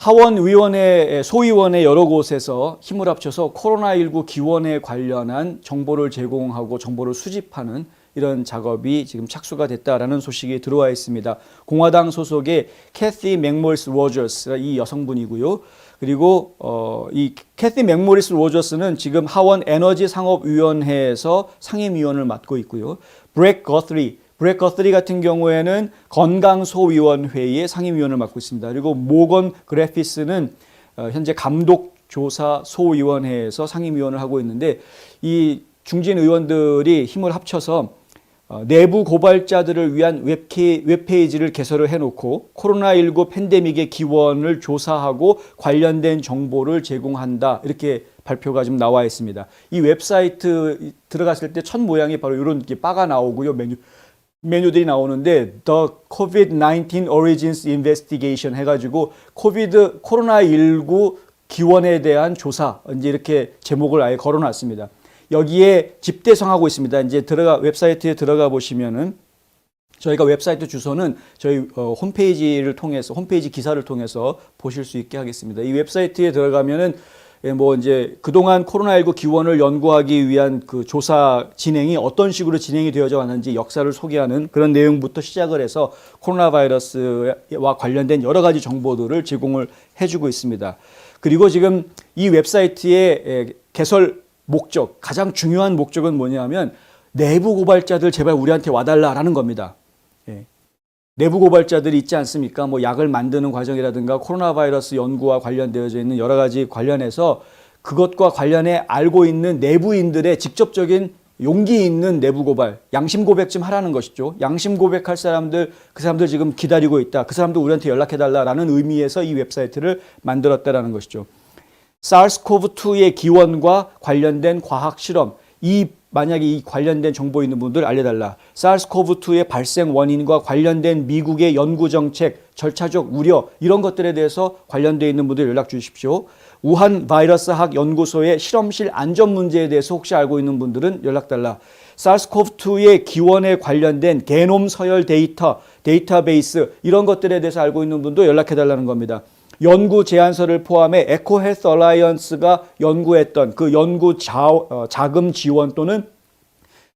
하원의원회, 소위원회 여러 곳에서 힘을 합쳐서 코로나19 기원에 관련한 정보를 제공하고 정보를 수집하는 이런 작업이 지금 착수가 됐다라는 소식이 들어와 있습니다. 공화당 소속의 캐시 맥모리스 로저스 이 여성분이고요. 그리고 이 캐시 맥모리스 로저스는 지금 하원 에너지 상업위원회에서 상임위원을 맡고 있고요. 브렉 거스리 같은 경우에는 건강소위원회의 상임위원을 맡고 있습니다. 그리고 모건 그래피스는 현재 감독조사소위원회에서 상임위원을 하고 있는데 이 중진 의원들이 힘을 합쳐서 내부 고발자들을 위한 웹페이지를 개설을 해놓고 코로나19 팬데믹의 기원을 조사하고 관련된 정보를 제공한다. 이렇게 발표가 지금 나와 있습니다. 이 웹사이트 들어갔을 때 첫 모양이 바로 이런 바가 나오고요. 메뉴들이 나오는데 The COVID-19 Origins Investigation 해가지고 코로나19 기원에 대한 조사 이제 이렇게 제목을 아예 걸어놨습니다. 여기에 집대성하고 있습니다. 이제 웹사이트에 들어가 보시면은 저희가 웹사이트 주소는 저희 홈페이지를 통해서 홈페이지 기사를 통해서 보실 수 있게 하겠습니다. 이 웹사이트에 들어가면은 뭐 이제 그동안 코로나19 기원을 연구하기 위한 그 조사 진행이 어떤 식으로 진행이 되어져 왔는지 역사를 소개하는 그런 내용부터 시작을 해서 코로나 바이러스와 관련된 여러 가지 정보들을 제공을 해주고 있습니다. 그리고 지금 이 웹사이트의 개설 목적, 가장 중요한 목적은 뭐냐면 내부 고발자들 제발 우리한테 와달라라는 겁니다. 예. 내부 고발자들이 있지 않습니까? 뭐 약을 만드는 과정이라든가 코로나 바이러스 연구와 관련되어져 있는 여러 가지 관련해서 그것과 관련해 알고 있는 내부인들의 직접적인 용기 있는 내부 고발, 양심 고백 좀 하라는 것이죠. 양심 고백할 사람들, 그 사람들 지금 기다리고 있다. 그 사람들 우리한테 연락해달라라는 의미에서 이 웹사이트를 만들었다라는 것이죠. SARS-CoV-2의 기원과 관련된 과학 실험, 만약에 이 관련된 정보 있는 분들 알려달라. SARS-CoV-2의 발생 원인과 관련된 미국의 연구 정책, 절차적 우려 이런 것들에 대해서 관련되어 있는 분들 연락 주십시오. 우한 바이러스학 연구소의 실험실 안전 문제에 대해서 혹시 알고 있는 분들은 연락달라. SARS-CoV-2의 기원에 관련된 게놈 서열 데이터베이스 이런 것들에 대해서 알고 있는 분도 연락해달라는 겁니다. 연구 제안서를 포함해 에코 헬스 얼라이언스가 연구했던 그 연구 자금 지원 또는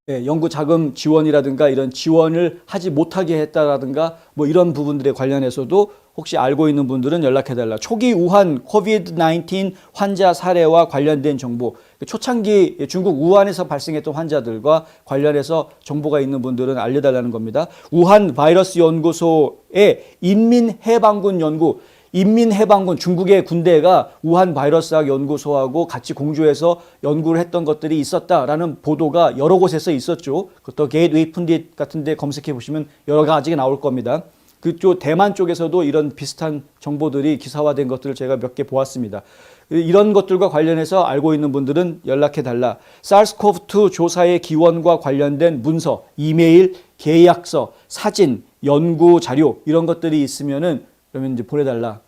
연구 자금 지원이라든가 이런 지원을 하지 못하게 했다라든가 뭐 이런 부분들에 관련해서도 혹시 알고 있는 분들은 연락해달라. 초기 우한 코비드-19 환자 사례와 관련된 정보, 초창기 중국 우한에서 발생했던 환자들과 관련해서 정보가 있는 분들은 알려달라는 겁니다. 우한 바이러스 연구소의 인민해방군 연구, 인민해방군 중국의 군대가 우한 바이러스학 연구소하고 같이 공조해서 연구를 했던 것들이 있었다라는 보도가 여러 곳에서 있었죠. 또 게이트웨이 푼딧 같은 데 검색해 보시면 여러 가지가 나올 겁니다. 그쪽 대만 쪽에서도 이런 비슷한 정보들이 기사화된 것들을 제가 몇 개 보았습니다. 이런 것들과 관련해서 알고 있는 분들은 연락해 달라. SARS-CoV-2 조사의 기원과 관련된 문서, 이메일, 계약서, 사진, 연구 자료 이런 것들이 있으면은 그러면 이제 보내달라.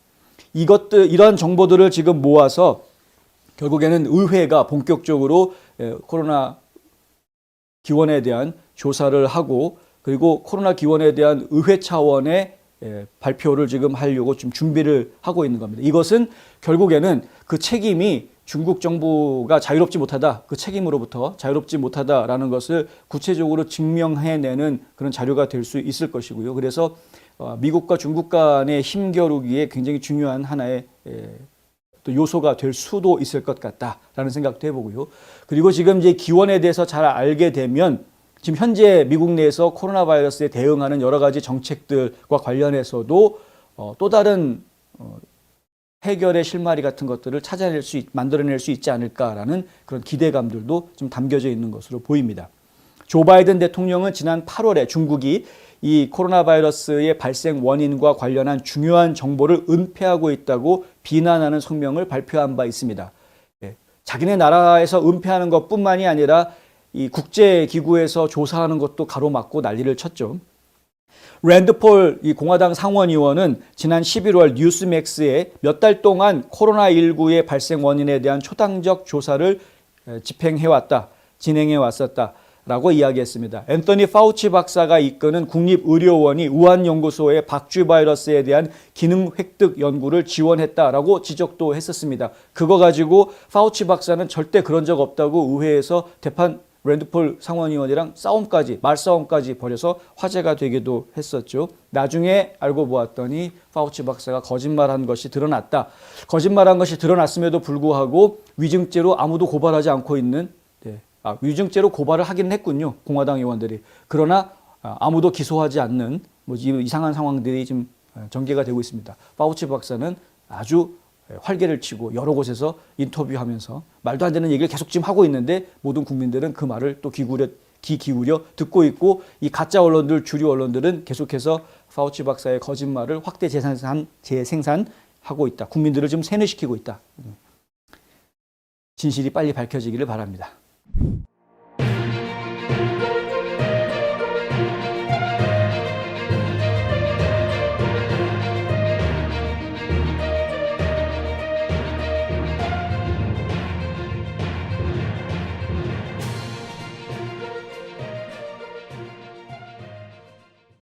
이런 정보들을 지금 모아서 결국에는 의회가 본격적으로 코로나 기원에 대한 조사를 하고 그리고 코로나 기원에 대한 의회 차원의 발표를 지금 하려고 좀 준비를 하고 있는 겁니다. 이것은 결국에는 그 책임이 중국 정부가 자유롭지 못하다, 그 책임으로부터 자유롭지 못하다라는 것을 구체적으로 증명해내는 그런 자료가 될 수 있을 것이고요. 그래서 미국과 중국 간의 힘겨루기에 굉장히 중요한 하나의 또 요소가 될 수도 있을 것 같다라는 생각도 해보고요. 그리고 지금 이제 기원에 대해서 잘 알게 되면 지금 현재 미국 내에서 코로나 바이러스에 대응하는 여러 가지 정책들과 관련해서도 또 다른 해결의 실마리 같은 것들을 만들어낼 수 있지 않을까라는 그런 기대감들도 좀 담겨져 있는 것으로 보입니다. 조 바이든 대통령은 지난 8월에 중국이 이 코로나 바이러스의 발생 원인과 관련한 중요한 정보를 은폐하고 있다고 비난하는 성명을 발표한 바 있습니다. 자기네 나라에서 은폐하는 것뿐만이 아니라 이 국제기구에서 조사하는 것도 가로막고 난리를 쳤죠. 랜드폴 이 공화당 상원의원은 지난 11월 뉴스맥스에 몇 달 동안 코로나19의 발생 원인에 대한 초당적 조사를 진행해 왔었다. 라고 이야기했습니다. 앤서니 파우치 박사가 이끄는 국립의료원이 우한 연구소의 박쥐 바이러스에 대한 기능 획득 연구를 지원했다라고 지적도 했었습니다. 그거 가지고 파우치 박사는 절대 그런 적 없다고 의회에서 대판 랜드폴 상원의원이랑 말싸움까지 벌여서 화제가 되기도 했었죠. 나중에 알고 보았더니 파우치 박사가 거짓말한 것이 드러났다. 거짓말한 것이 드러났음에도 불구하고 위증죄로 아무도 고발하지 않고 있는 위증죄로 고발을 하긴 했군요. 공화당 의원들이. 그러나 아무도 기소하지 않는 이상한 상황들이 지금 전개가 되고 있습니다. 파우치 박사는 아주 활개를 치고 여러 곳에서 인터뷰하면서 말도 안 되는 얘기를 계속 지금 하고 있는데 모든 국민들은 그 말을 또 귀 기울여 듣고 있고 이 가짜 언론들, 주류 언론들은 계속해서 파우치 박사의 거짓말을 확대 재생산하고 있다. 국민들을 지금 세뇌시키고 있다. 진실이 빨리 밝혀지기를 바랍니다.